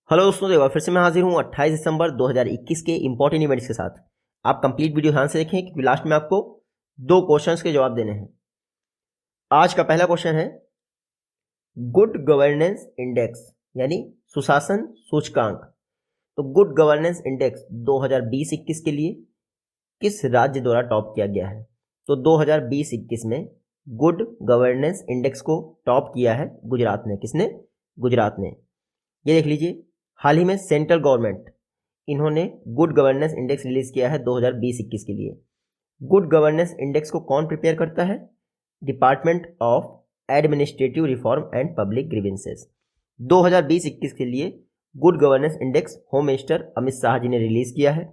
Hello दोस्तों, एक बार फिर से मैं हाजिर हूँ 28 दिसंबर 2021 के इंपॉर्टेंट इवेंट्स के साथ। आप कंप्लीट वीडियो ध्यान से देखें क्योंकि लास्ट में आपको 2 क्वेश्चंस के जवाब देने हैं। आज का पहला क्वेश्चन है गुड गवर्नेंस इंडेक्स यानी सुशासन सूचकांक। तो गुड गवर्नेंस इंडेक्स 2020-21 के लिए किस राज्य द्वारा टॉप किया गया है? तो 2020-21 में गुड गवर्नेंस इंडेक्स को टॉप किया है गुजरात ने। किसने? गुजरात ने। ये देख लीजिए, हाल ही में सेंट्रल गवर्नमेंट इन्होंने गुड गवर्नेंस इंडेक्स रिलीज किया है 2020-21 के लिए। गुड गवर्नेंस इंडेक्स को कौन प्रिपेयर करता है? Department of administrative reform and public grievances. 2020-21 के लिए good governance index home minister Amit Shah ji ने रिलीज किया है,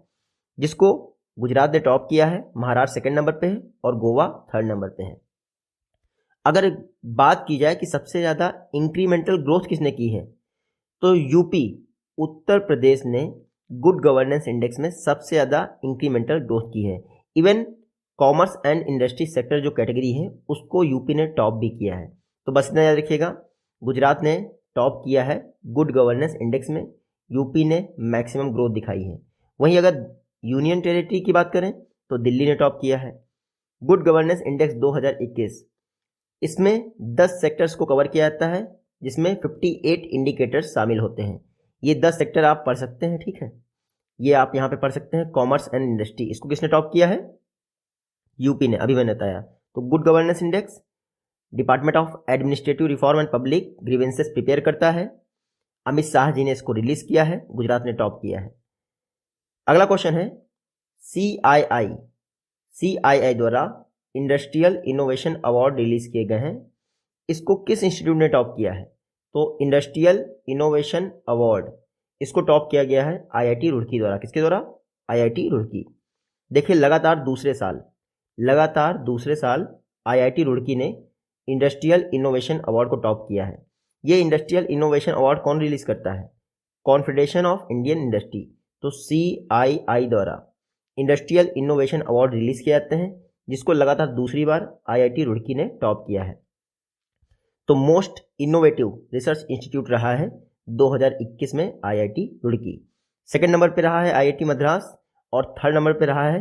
जिसको गुजरात ने टॉप किया है, महाराष्ट्र सेकंड नंबर पे है और गोवा थर्ड नंबर पे है। अगर बात की जाए कि सबसे ज़्यादा इंक्रीमेंटल ग्रोथ किसने की है, तो यूपी उत्तर प्रदेश ने गुड गवर्नेंस इंडेक्स में सबसे ज़्यादा इंक्रीमेंटल ग्रोथ की है। Even commerce and industry sector जो कैटेगरी है उसको यूपी ने टॉप भी किया है। तो बस इतना याद रखिएगा, गुजरात ने टॉप किया है गुड गवर्नेंस इंडेक्स में, यूपी ने मैक्सिमम ग्रोथ दिखाई है। वहीं अगर यूनियन टेरिटरी की बात करें तो दिल्ली ने टॉप किया है। गुड गवर्नेंस इंडेक्स 2021 इसमें 10 सेक्टर्स को कवर किया जाता है, जिसमें 58 इंडिकेटर्स शामिल होते हैं। ये 10 सेक्टर आप पढ़ सकते हैं, ठीक है। ये आप यहाँ पे पढ़ सकते हैं। कॉमर्स एंड इंडस्ट्री, इसको किसने टॉप किया है? यूपी ने, अभी मैंने बताया। तो good governance index department of administrative reform and public grievances prepare करता है। अमित शाह जी ने इसको रिलीज किया है, गुजरात ने टॉप किया है। अगला क्वेश्चन है सीआईआई द्वारा इंडस्ट्रियल इनोवेशन अवार्ड रिलीज किए गए हैं। इसको किस इंस्टीट्यूट ने टॉप किया है? तो इंडस्ट्रियल इनोवेशन अवार्ड इसको टॉप किया गया है आईआईटी रुड़की द्वारा। किसके द्वारा? आईआईटी रुड़की। देखिए, लगातार दूसरे साल आईआईटी रुड़की ने इंडस्ट्रियल इनोवेशन अवार्ड को टॉप किया है। ये इंडस्ट्रियल इनोवेशन अवार्ड कौन रिलीज करता है? Confederation of Indian industry. तो सीआईआई द्वारा इंडस्ट्रियल इनोवेशन अवार्ड रिलीज किए जाते हैं, जिसको लगातार दूसरी बार आईआईटी रुड़की ने टॉप किया है। तो मोस्ट इनोवेटिव रिसर्च इंस्टीट्यूट रहा है 2021 में आईआईटी रुड़की। सेकंड नंबर पे रहा है आईआईटी मद्रास और थर्ड नंबर पे रहा है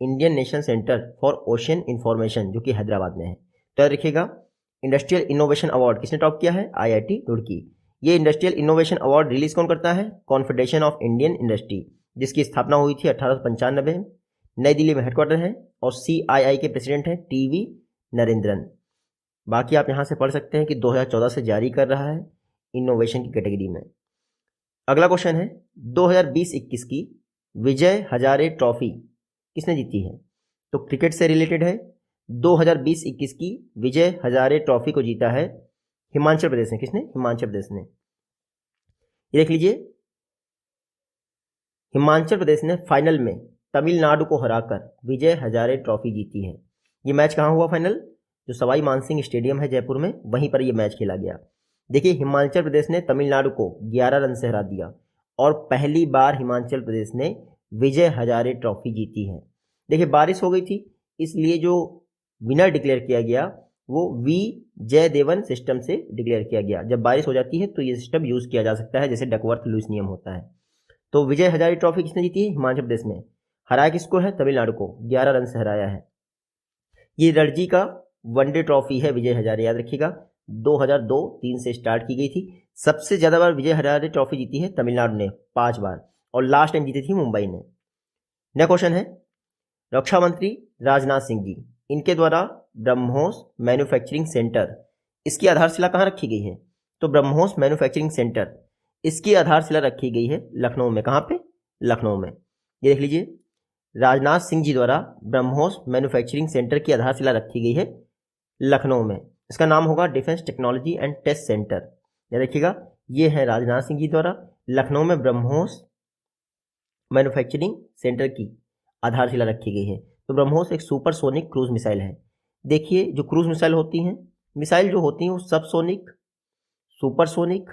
Indian national centre for ocean information, जो कि हैदराबाद में है। तो याद रखिएगा, इंडस्ट्रियल इनोवेशन अवार्ड किसने टॉप किया है? आईआईटी रुड़की। ये इंडस्ट्रियल इनोवेशन अवार्ड रिलीज कौन करता है? कॉन्फेडरेशन ऑफ इंडियन इंडस्ट्री, जिसकी स्थापना हुई थी 1895 में। नई दिल्ली में हेडक्वार्टर है और सीआईआई के प्रेसिडेंट हैं टीवी नरेंद्रन। बाकी आप यहाँ से पढ़ सकते हैं कि 2014 से जारी कर रहा है इनोवेशन की कैटेगरी में। अगला क्वेश्चन है 2020-21 की विजय हजारे ट्रॉफी किसने जीती है? तो क्रिकेट से रिलेटेड है। 2020-21 की विजय हजारे ट्रॉफी को जीता है हिमाचल प्रदेश ने। किसने? हिमाचल प्रदेश ने। ये देख लीजिए, हिमाचल प्रदेश ने फाइनल में तमिलनाडु को हराकर विजय हजारे ट्रॉफी जीती है। ये मैच कहाँ हुआ फाइनल? जो सवाई मानसिंह स्टेडियम है जयपुर में, वहीं पर यह मैच खेला गया। देखिए, हिमाचल प्रदेश ने तमिलनाडु को 11 रन से हरा दिया और पहली बार हिमाचल प्रदेश ने विजय हजारे ट्रॉफी जीती है। देखिए, बारिश हो गई थी, इसलिए जो विनर डिक्लेयर किया गया वो वी जयदेवन सिस्टम से डिक्लेयर किया गया। जब बारिश हो जाती है तो ये सिस्टम यूज किया जा सकता है, जैसे डकवर्थ लुईस नियम होता है। तो विजय हजारे ट्रॉफी किसने जीती है? हिमाचल प्रदेश में। हराया किसको है? तमिलनाडु को 11 रन से हराया है। ये रणजी का वनडे ट्रॉफी है विजय हजारे, याद रखिएगा। 2002-03 से स्टार्ट की गई थी। सबसे ज़्यादा बार विजय हजारे ट्रॉफी जीती है तमिलनाडु ने, 5 बार, और लास्ट टाइम जीती थी मुंबई ने। नेक्स्ट क्वेश्चन है रक्षा मंत्री राजनाथ सिंह जी, इनके द्वारा ब्रह्मोस मैन्युफैक्चरिंग सेंटर, इसकी आधारशिला कहाँ रखी गई है? तो ब्रह्मोस मैन्युफैक्चरिंग सेंटर इसकी आधारशिला रखी गई है लखनऊ में। कहाँ पे? लखनऊ में। ये देख लीजिए, राजनाथ सिंह जी द्वारा ब्रह्मोस मैन्युफैक्चरिंग सेंटर की आधारशिला रखी गई है लखनऊ में। इसका नाम होगा defence technology and test centre. याद रखिएगा, ये है राजनाथ सिंह जी द्वारा लखनऊ में ब्रह्मोस मैन्युफैक्चरिंग सेंटर की आधारशिला रखी गई है। तो ब्रह्मोस एक सुपरसोनिक क्रूज मिसाइल है। देखिए, जो क्रूज मिसाइल होती हैं, मिसाइल जो होती हैं वो सबसोनिक, सुपरसोनिक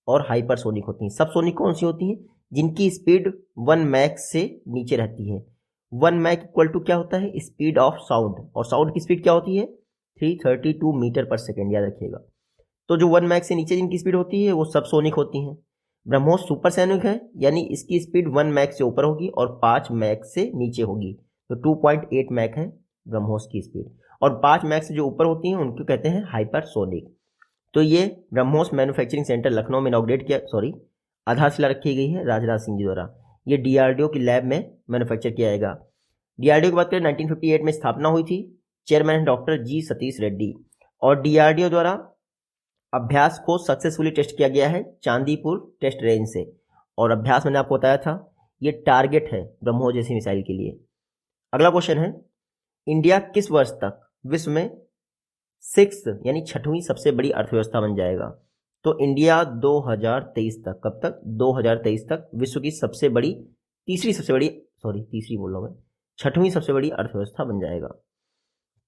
और हाइपरसोनिक होती हैं। सबसोनिक कौन सी होती हैं? जिनकी स्पीड 1 मैक से नीचे रहती है। 1 मैक इक्वल टू क्या होता है? स्पीड ऑफ साउंड, और साउंड की स्पीड क्या होती है? 332 मीटर पर सेकेंड, याद रखिएगा। तो जो 1 मैक से नीचे जिनकी स्पीड होती है वो सबसोनिक होती हैं। ब्रह्मोस सुपरसोनिक है, यानी इसकी स्पीड 1 मैक से ऊपर होगी और 5 मैक से नीचे होगी। तो 2.8 मैक है ब्रह्मोस की स्पीड, और 5 मैक से जो ऊपर होती हैं उनको कहते हैं हाइपरसोनिक। तो ये ब्रह्मोस मैन्युफैक्चरिंग सेंटर लखनऊ में इनॉग्रेट किया, आधारशिला रखी गई है राजनाथ सिंह जी द्वारा। ये डीआरडीओ की लैब में मैन्युफैक्चर किया जाएगा। डीआरडीओ की बात करें 1958 में स्थापना हुई थी। चेयरमैन है डॉक्टर जी सतीश रेड्डी, और डीआरडीओ द्वारा अभ्यास को सक्सेसफुली टेस्ट किया गया है चांदीपुर टेस्ट रेंज से। और अभ्यास मैंने आपको बताया था ये टारगेट है ब्रह्मोस जैसी मिसाइल के लिए। अगला क्वेश्चन है, इंडिया किस वर्ष तक विश्व में 6th यानी 6वीं सबसे बड़ी अर्थव्यवस्था बन जाएगा? तो इंडिया 2023 तक, कब तक? 2023 तक विश्व की सबसे बड़ी, तीसरी सबसे बड़ी, तीसरी बोल रहा हूँ मैं, 6वीं सबसे बड़ी अर्थव्यवस्था बन जाएगा।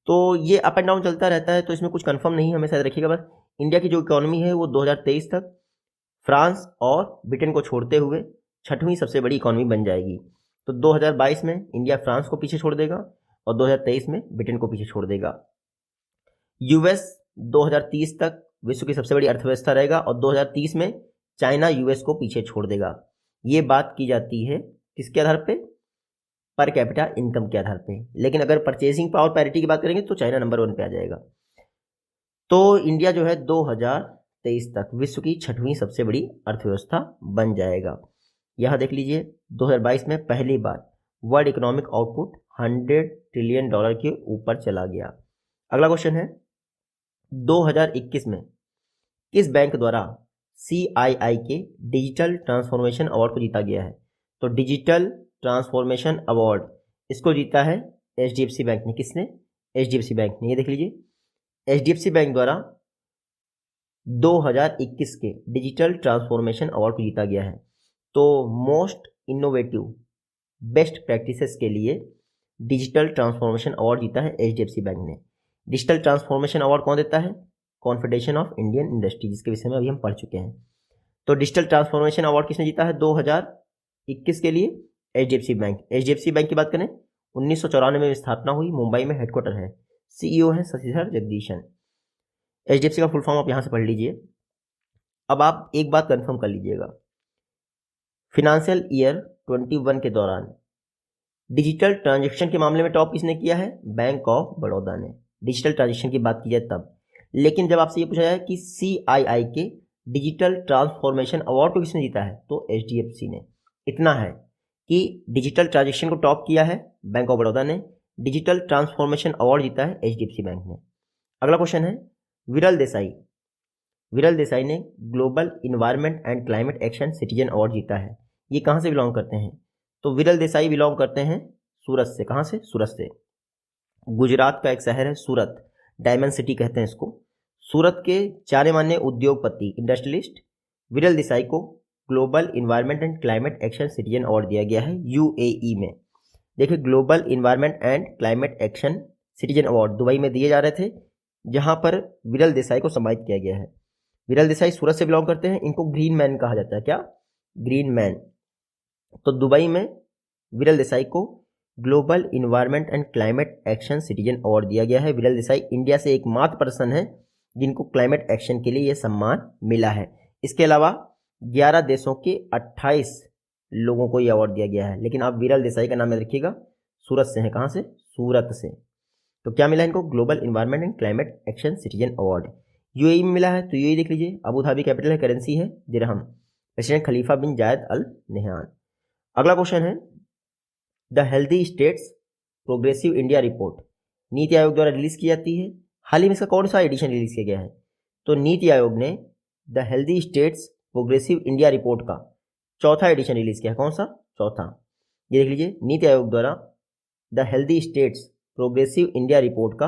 तो ये अप एंड डाउन चलता रहता है, तो इसमें कुछ कंफर्म नहीं है, हमेशा याद रखिएगा। बस इंडिया की जो इकोनॉमी है वो 2023 तक फ्रांस और ब्रिटेन को छोड़ते हुए 6वीं सबसे बड़ी इकोनॉमी बन जाएगी। तो 2022 में इंडिया फ्रांस को पीछे छोड़ देगा और 2023 में ब्रिटेन को पीछे छोड़ देगा। यूएस 2030 तक विश्व की सबसे बड़ी अर्थव्यवस्था रहेगा और 2030 में चाइना यूएस को पीछे छोड़ देगा। ये बात की जाती है किसके आधार पे? पर कैपिटा इनकम के आधार पे। लेकिन अगर परचेसिंग पावर पैरिटी की बात करेंगे तो चाइना नंबर 1 पे आ जाएगा। तो इंडिया जो है 2023 तक विश्व की 6वीं सबसे बड़ी अर्थव्यवस्था बन जाएगा। यहाँ देख लीजिए 2022 में पहली बार वर्ल्ड इकोनॉमिक आउटपुट $100 ट्रिलियन के ऊपर चला गया। अगला क्वेश्चन है, 2021 में किस बैंक द्वारा CII के डिजिटल ट्रांसफॉर्मेशन अवार्ड को जीता गया है? तो डिजिटल ट्रांसफॉर्मेशन अवार्ड इसको जीता है HDFC बैंक ने। किसने? HDFC बैंक ने। ये देख लीजिए HDFC बैंक द्वारा 2021 के डिजिटल ट्रांसफॉर्मेशन अवार्ड को जीता गया है। तो मोस्ट इनोवेटिव बेस्ट प्रैक्टिसेस के लिए डिजिटल ट्रांसफॉर्मेशन अवार्ड जीता है HDFC बैंक ने। डिजिटल ट्रांसफॉर्मेशन अवार्ड कौन देता है? कॉन्फेडरेशन ऑफ इंडियन इंडस्ट्री, जिसके विषय में अभी हम पढ़ चुके हैं। तो डिजिटल ट्रांसफॉर्मेशन अवार्ड किसने जीता है 2021 के लिए? HDFC bank. HDFC बैंक की बात करें 1994 में स्थापना हुई, मुंबई में हेडक्वार्टर है, CEO है शशिधर जगदीशन। HDFC का फुल फॉर्म आप यहाँ से पढ़ लीजिए। अब आप एक बात कंफर्म कर लीजिएगा, फिनेंशियल ईयर 21 के दौरान डिजिटल ट्रांजैक्शन के मामले में टॉप किसने किया है? बैंक ऑफ बड़ौदा ने। डिजिटल ट्रांजैक्शन की बात की जाए तब। लेकिन जब आपसे ये पूछा जाए कि CII के डिजिटल ट्रांसफॉर्मेशन अवार्ड को किसने जीता है, तो HDFC ने। इतना है कि डिजिटल ट्रांजैक्शन को टॉप किया है बैंक ऑफ बड़ौदा ने, डिजिटल ट्रांसफॉर्मेशन अवार्ड जीता है HDFC बैंक ने। अगला क्वेश्चन है, विरल देसाई ने global environment and climate action citizen award जीता है। ये कहाँ से बिलोंग करते हैं? तो विरल देसाई बिलोंग करते हैं सूरत से। कहाँ से? सूरत से। गुजरात का एक शहर है सूरत, डायमंड सिटी कहते हैं इसको। सूरत के जाने माने उद्योगपति इंडस्ट्रियलिस्ट विरल देसाई को global environment and climate action citizen award दिया गया है UAE में। देखिए global environment and climate action citizen award Dubai में दिए जा रहे थे, जहाँ पर विरल देसाई को सम्मानित किया गया है। विरल देसाई सूरत से बिलोंग करते हैं, इनको ग्रीन मैन कहा जाता है। क्या? Green man. तो दुबई में विरल देसाई को global environment and climate action citizen award दिया गया है। विरल देसाई इंडिया से एकमात्र पर्सन है जिनको क्लाइमेट एक्शन के लिए यह सम्मान मिला है। इसके अलावा 11 देशों के 28 लोगों को यह अवार्ड दिया गया है। लेकिन आप विरल देसाई का नाम याद रखिएगा, सूरत से हैं। कहाँ से? सूरत से। तो क्या मिला इनको? Global environment and climate action citizen award. UAE में मिला है, तो UAE देख लीजिए, अबू धाबी कैपिटल है, करेंसी है दिरहम। प्रेसिडेंट खलीफा बिन जायद अल नहयान। अगला क्वेश्चन है, the healthy states progressive India report NITI Aayog द्वारा रिलीज की जाती है। हाल ही में इसका कौन सा एडिशन रिलीज किया गया है? तो नीति आयोग ने the healthy states progressive India report का 4था एडिशन रिलीज किया है। कौन सा? 4था। ये देख लीजिए, नीति आयोग द्वारा the healthy states progressive India report का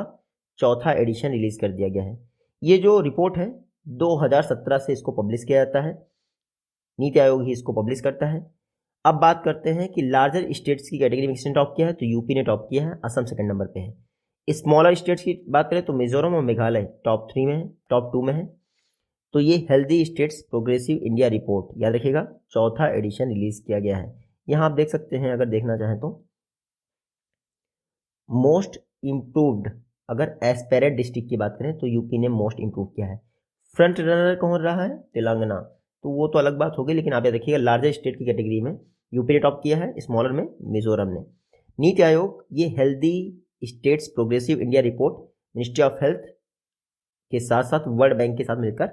4था एडिशन रिलीज कर दिया गया है। ये जो रिपोर्ट है 2017 से इसको पब्लिश किया जाता है, नीति आयोग ही इसको पब्लिश करता है। अब बात करते हैं कि लार्जर स्टेट्स की कैटेगरी में किसने टॉप किया है? तो यूपी ने टॉप किया है, असम सेकंड नंबर पे है। स्मॉलर स्टेट्स की बात करें तो मिजोरम और मेघालय टॉप 3 में है, टॉप 2 में है। तो ये healthy states progressive India report याद रखिएगा 4था एडिशन रिलीज किया गया है। यहाँ आप देख सकते हैं, अगर देखना चाहें तो मोस्ट इम्प्रूव्ड, अगर एस्पेरेट डिस्ट्रिक्ट की बात करें तो यूपी ने मोस्ट इम्प्रूव किया है। फ्रंट रनर कौन रहा है? तेलंगाना। तो वो तो अलग बात होगी, लेकिन आप याद रखिएगा लार्जेस्ट स्टेट की कैटेगरी में यूपी ने टॉप किया है, स्मॉलर में मिजोरम ने। नीति आयोग ये healthy states progressive India report ministry of health के साथ साथ वर्ल्ड बैंक के साथ मिलकर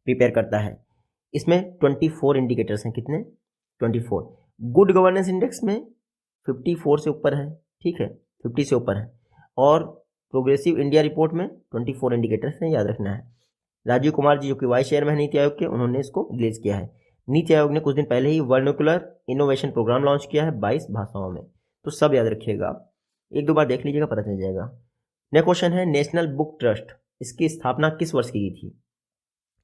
प्रिपेयर करता है। इसमें 24 इंडिकेटर्स हैं। कितने? 24। गुड गवर्नेंस इंडेक्स में 54 से ऊपर है, ठीक है, 50 से ऊपर है। और प्रोग्रेसिव इंडिया रिपोर्ट में 24 इंडिकेटर्स हैं, याद रखना है। राजीव कुमार जी जो कि वाइस चेयरमैन है नीति आयोग के, उन्होंने इसको रिलीज किया है। नीति आयोग ने कुछ दिन पहले ही वर्नाक्युलर इनोवेशन प्रोग्राम लॉन्च किया है 22 भाषाओं में। तो सब याद रखिएगा, एक दो बार देख लीजिएगा, पता चल जाएगा। नेक्स्ट क्वेश्चन है नेशनल बुक ट्रस्ट, इसकी स्थापना किस वर्ष की गई थी?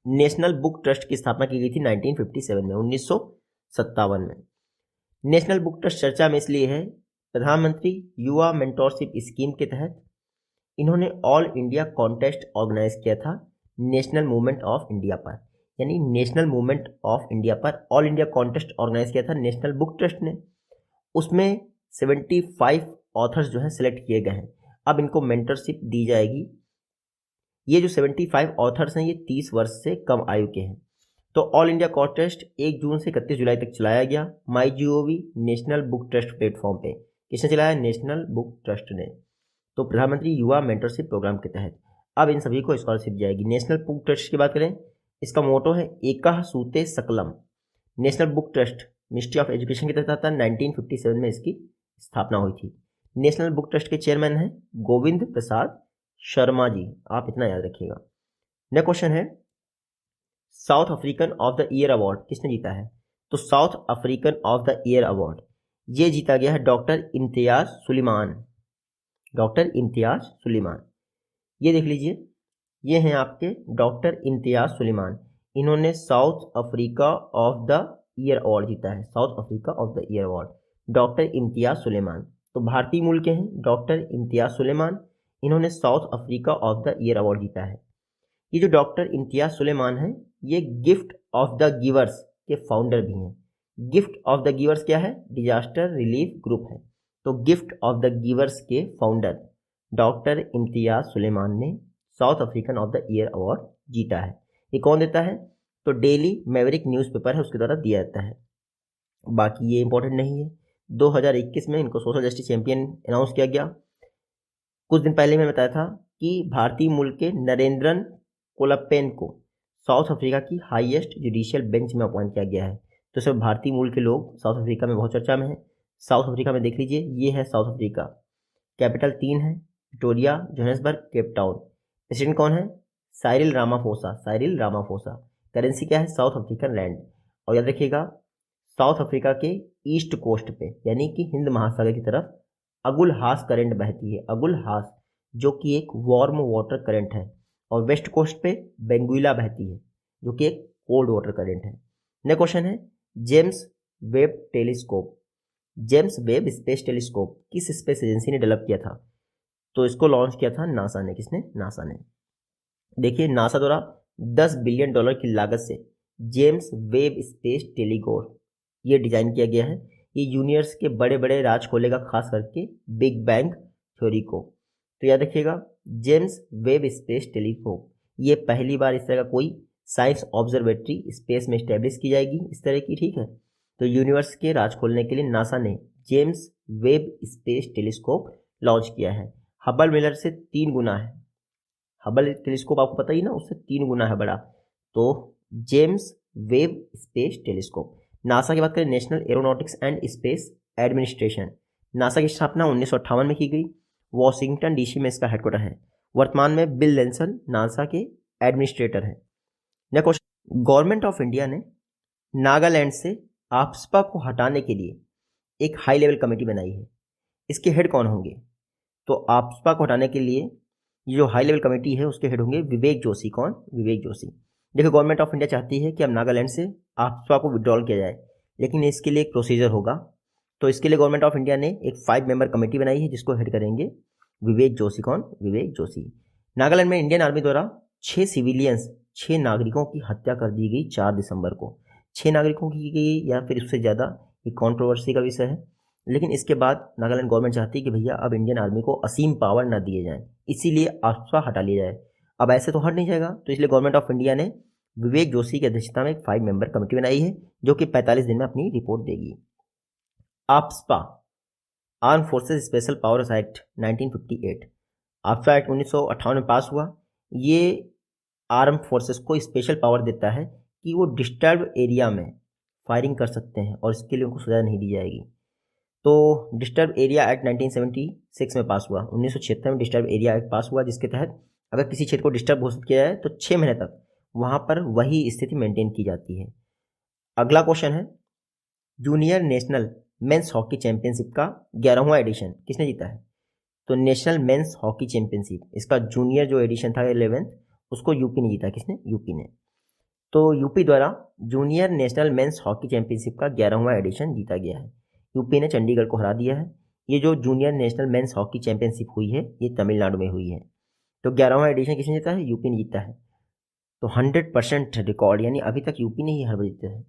नेशनल बुक ट्रस्ट की स्थापना की गई थी 1957 में, 1957 में। नेशनल बुक ट्रस्ट चर्चा में इसलिए है, प्रधानमंत्री युवा मेंटोरशिप स्कीम के तहत इन्होंने ऑल इंडिया कॉन्टेस्ट ऑर्गेनाइज किया था नेशनल मूवमेंट ऑफ इंडिया पर, यानी नेशनल मूवमेंट ऑफ इंडिया पर ऑल इंडिया कॉन्टेस्ट ऑर्गेनाइज किया था नेशनल बुक ट्रस्ट ने। उसमें 75 ऑथर्स जो हैं सिलेक्ट किए गए हैं। अब इनको मेंटरशिप दी जाएगी। ये जो 75 ऑथर्स हैं ये 30 वर्ष से कम आयु के हैं। तो ऑल इंडिया कॉन्टेस्ट 1 जून से 31 जुलाई तक चलाया गया MyGov national book trust platform पे। किसने चलाया? नेशनल बुक ट्रस्ट ने। तो प्रधानमंत्री युवा मेंटरशिप प्रोग्राम के तहत अब इन सभी को स्कॉलरशिप दी जाएगी। नेशनल बुक ट्रस्ट की बात करें, इसका मोटो है एकः सूते सकलम। National book trust ministry of education के तहत आता है। 1957 में इसकी स्थापना हुई थी। नेशनल बुक ट्रस्ट के चेयरमैन हैं गोविंद प्रसाद शर्मा जी, आप इतना याद रखिएगा। नेक्स्ट क्वेश्चन है South African of the year award किसने जीता है? तो south African of the year award ये जीता गया है डॉक्टर इम्तियाज सुलेमान। डॉक्टर इम्तियाज सुलेमान, ये देख लीजिए, ये हैं आपके डॉक्टर इम्तियाज सुलेमान। इन्होंने South Africa of the year award जीता है। South Africa of the year award doctor Imtiaz Suleman. तो भारतीय मूल के हैं डॉक्टर इम्तियाज सुलेमान, इन्होंने South Africa of the year award जीता है। ये जो डॉक्टर इम्तियाज सुलेमान हैं ये गिफ्ट ऑफ द गिवर्स के फाउंडर भी हैं। गिफ्ट ऑफ द गिवर्स क्या है? डिजास्टर रिलीफ ग्रुप है। तो गिफ्ट ऑफ द गिवर्स के फाउंडर डॉक्टर इम्तियाज सुलेमान ने south African of the year award जीता है। ये कौन देता है? तो डेली मैवरिक न्यूज़पेपर है उसके द्वारा दिया जाता है। बाकी ये इंपॉर्टेंट नहीं है। 2021 में इनको सोशल जस्टिस चैंपियन अनाउंस किया गया। कुछ दिन पहले मैं बताया था कि भारतीय मूल के नरेंद्रन कोलप्पेन को साउथ अफ्रीका की हाईएस्ट जुडिशियल बेंच में अपॉइंट किया गया है। तो सब भारतीय मूल के लोग साउथ अफ्रीका में बहुत चर्चा में हैं। साउथ अफ्रीका में देख लीजिए, ये है साउथ अफ्रीका। कैपिटल 3 है, Victoria, Johannesburg, Cape Town. President कौन है? Cyril Ramaphosa. Cyril Ramaphosa. Currency क्या है? South African rand. और याद रखिएगा साउथ अफ्रीका के ईस्ट कोस्ट पे यानी कि हिंद महासागर की तरफ अगुल हास करंट बहती है। अगुल हास जो कि एक वार्म वाटर करंट है। और वेस्ट कोस्ट पे बेंगुइला बहती है जो कि एक कोल्ड वाटर करंट है। नेक्स्ट क्वेश्चन है James Webb telescope. James Webb space telescope किस स्पेस एजेंसी ने डेवलप किया था? तो इसको लॉन्च किया था नासा ने। किसने? नासा ने। देखिए नासा द्वारा $10 बिलियन की लागत से जेम्स वेब स्पेस टेलीस्कोप ये डिजाइन किया गया है। ये यूनिवर्स के बड़े बड़े राज खोलेगा, खास करके बिग बैंग थ्योरी को। तो याद रखिएगा जेम्स वेब स्पेस टेलीस्कोप ये पहली बार इस तरह का कोई साइंस ऑब्जर्वेटरी स्पेस में इस्टेब्लिश की जाएगी इस तरह की, ठीक है। तो यूनिवर्स के राज खोलने के लिए नासा ने James Webb space telescope launch किया है। हबल मिलर से 3 गुना है। हबल टेलीस्कोप आपको पता ही ना, उससे 3 गुना है बड़ा। तो James Webb space telescope. NASA की बात करें, national aeronautics and space administration. NASA की स्थापना 1958 में की गई। वॉशिंगटन डीसी में इसका हेडक्वार्टर है। वर्तमान में बिल लेंसन नासा के एडमिनिस्ट्रेटर हैं। Next question, government of India ने नागालैंड से आफ्स्पा को हटाने के लिए एक हाई लेवल कमेटी बनाई है। इसके हेड कौन होंगे? तो आफ्स्पा को हटाने के लिए ये जो हाई लेवल कमेटी है उसके हेड होंगे विवेक जोशी। कौन? विवेक जोशी। देखिए गवर्नमेंट ऑफ इंडिया चाहती है कि अब नागालैंड से आफ्स्पा को विड्रॉल किया जाए, लेकिन इसके लिए एक प्रोसीजर होगा। तो इसके लिए गवर्नमेंट ऑफ इंडिया ने एक 5 मेंबर कमेटी बनाई है जिसको हेड करेंगे विवेक जोशी। कौन? विवेक जोशी। नागालैंड में इंडियन आर्मी द्वारा 6 सिविलियंस 6 नागरिकों की हत्या कर दी गई 4 दिसंबर को। 6 नागरिकों की गई या फिर उससे ज़्यादा, ये कंट्रोवर्सी का विषय है। लेकिन इसके बाद नागालैंड गवर्नमेंट चाहती है कि भैया अब इंडियन आर्मी को असीम पावर न दिए जाएं, इसीलिए आफ्स्पा हटा लिया जाए। अब ऐसे तो हट नहीं जाएगा, तो इसलिए गवर्नमेंट ऑफ इंडिया ने विवेक जोशी की अध्यक्षता में एक 5 मेंबर कमेटी बनाई है जो कि 45 दिन में अपनी रिपोर्ट देगी। AFSPA, arm forces special powers act 1958, AFSPA act 1958 में पास हुआ। ये आर्म फोर्सेस को स्पेशल पावर देता है कि वो डिस्टर्ब एरिया में फायरिंग कर सकते हैं और इसके लिए उनको सजा नहीं दी जाएगी। तो डिस्टर्ब एरिया एक्ट 1976 में पास हुआ। 1976 में डिस्टर्ब एरिया एक्ट पास हुआ, जिसके तहत अगर किसी क्षेत्र को डिस्टर्ब घोषित किया जाए तो 6 महीने तक वहाँ पर वही स्थिति मेंटेन की जाती है। अगला क्वेश्चन है, junior national men's hockey championship का 11वां एडिशन किसने जीता है? तो नेशनल मेंस हॉकी चैंपियनशिप, इसका जूनियर जो एडिशन था 11th, उसको यूपी ने जीता। किसने? यूपी ने। तो यूपी द्वारा junior national men's hockey championship का 11वां एडिशन जीता गया है। यूपी ने चंडीगढ़ को हरा दिया है। ये जो junior national men's hockey championship हुई है ये तमिलनाडु में हुई है। तो 11वां एडिशन किसने जीता है? यूपी ने जीता है। तो 100% रिकॉर्ड, यानी अभी तक यूपी ने ही हर बार जीता है।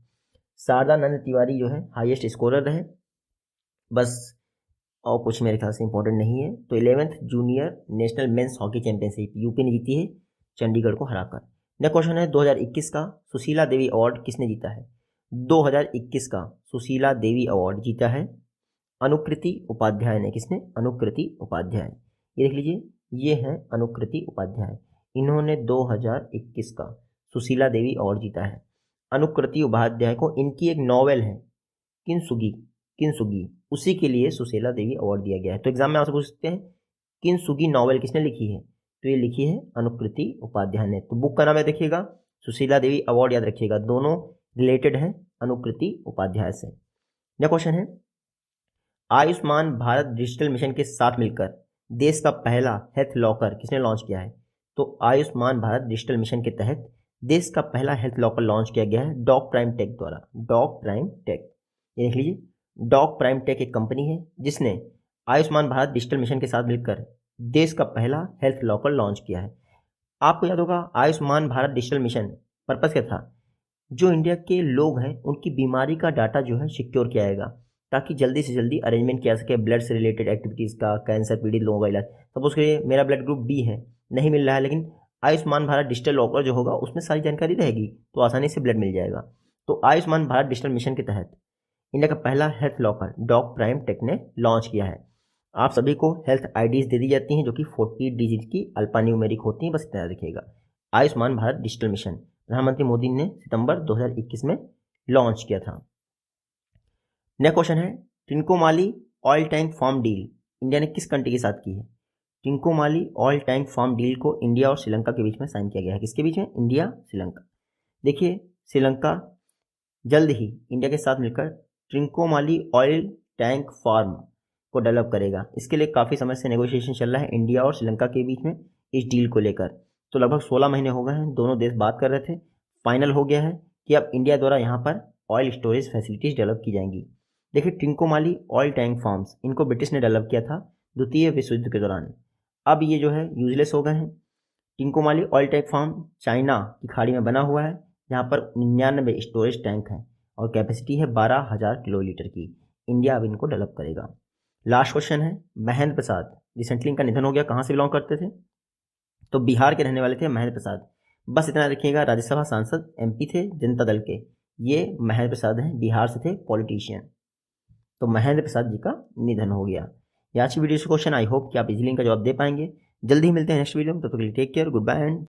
शारदा नंद तिवारी जो है हाईएस्ट स्कोरर रहे, बस और कुछ मेरे ख्याल से इंपॉर्टेंट नहीं है। तो 11th junior national men's hockey championship UP ने जीती है चंडीगढ़ को हराकर। नेक्स्ट क्वेश्चन है, 2021 का सुशीला देवी अवार्ड किसने जीता है? 2021 का सुशीला देवी अवार्ड जीता है अनुकृति उपाध्याय ने। किसने? अनुकृति उपाध्याय। ये देख लीजिए, ये है अनुकृति उपाध्याय। इन्होंने 2021 का सुशीला देवी अवार्ड जीता है। अनुकृति उपाध्याय को इनकी एक नॉवेल है किंसुगी, किंसुगी, उसी के लिए सुशीला देवी अवार्ड दिया गया है। तो एग्जाम में आपसे पूछ सकते हैं किंसुगी नॉवेल किसने लिखी है? तो ये लिखी है अनुकृति उपाध्याय ने। तो बुक का नाम है देखिएगा, सुशीला देवी अवार्ड याद रखिएगा, दोनों रिलेटेड हैं अनुकृति उपाध्याय से। नेक्स्ट क्वेश्चन है, आयुष्मान भारत डिजिटल मिशन के साथ मिलकर देश का पहला हेल्थ लॉकर किसने लॉन्च किया है? तो आयुष्मान भारत डिजिटल मिशन के तहत देश का पहला हेल्थ लॉकर लॉन्च किया गया है डॉक प्राइम टेक द्वारा। डॉक प्राइम टेक, ये देख लीजिए, डॉक प्राइम टेक एक कंपनी है जिसने आयुष्मान भारत डिजिटल मिशन के साथ मिलकर देश का पहला हेल्थ लॉकर लॉन्च किया है। आपको याद होगा Ayushman Bharat digital mission purpose क्या था? जो इंडिया के लोग हैं उनकी बीमारी का डाटा जो है सिक्योर किया जाएगा ताकि जल्दी से जल्दी अरेंजमेंट किया सके ब्लड से रिलेटेड एक्टिविटीज़ का, कैंसर पीड़ित लोगों का इलाज। सपोज करिए मेरा ब्लड ग्रुप बी है, नहीं मिल रहा है, लेकिन आयुष्मान भारत डिजिटल लॉकर जो होगा उसमें सारी जानकारी रहेगी तो आसानी से ब्लड मिल जाएगा। तो आयुष्मान भारत डिजिटल मिशन के तहत इंडिया का पहला health locker Doc Prime Tech ने लॉन्च किया है। आप सभी को हेल्थ आईडीज दे दी जाती हैं जो कि 40 डिजिट की अल्फान्यूमेरिक होती हैं, बस इतना याद रखिएगा। आयुष्मान भारत डिजिटल मिशन प्रधानमंत्री मोदी ने सितंबर 2021 में लॉन्च किया था। नेक्स्ट क्वेश्चन है, Trincomalee oil tank farm deal India ने किस कंट्री के साथ की है? Trincomalee oil tank farm deal को इंडिया और श्रीलंका के बीच में साइन किया गया है। किसके बीच में? इंडिया श्रीलंका। देखिए, श्रीलंका जल्द ही इंडिया के साथ मिलकर ट्रिंकोमाली ऑयल टैंक फार्म को डेवलप करेगा। इसके लिए काफ़ी समय से नेगोशिएशन चल रहा है इंडिया और श्रीलंका के बीच में इस डील को लेकर। तो लगभग 16 महीने हो गए हैं, दोनों देश बात कर रहे थे। फाइनल हो गया है कि अब इंडिया द्वारा यहाँ पर ऑयल स्टोरेज फैसिलिटीज़ डेवलप की जाएंगी। देखिए, ट्रिंकोमाली ऑयल टैंक फार्म्स, इनको ब्रिटिश ने डेवलप किया था द्वितीय विश्व युद्ध के दौरान। अब ये जो है यूजलेस हो गए हैं। ट्रिंकोमाली ऑयल टैंक फार्म चाइना की खाड़ी में बना हुआ है, यहाँ पर 99 स्टोरेज टैंक हैं और कैपेसिटी है 12,000 किलोलीटर की। इंडिया अब इनको डेवलप करेगा। लास्ट क्वेश्चन है, महेंद्र प्रसाद, रिसेंटली इनका निधन हो गया, कहाँ से बिलोंग करते थे? तो बिहार के रहने वाले थे महेंद्र प्रसाद। बस इतना रखिएगा, राज्यसभा सांसद एमपी थे जनता दल के। ये महेंद्र प्रसाद हैं, बिहार से थे, पॉलिटिशियन। तो महेंद्र प्रसाद जी का निधन हो गया। ये आज की वीडियो से क्वेश्चन, आई होप कि आप इजीली इनका जवाब दे पाएंगे। जल्दी ही मिलते हैं नेक्स्ट वीडियो में, तब तक के लिए take care, goodbye and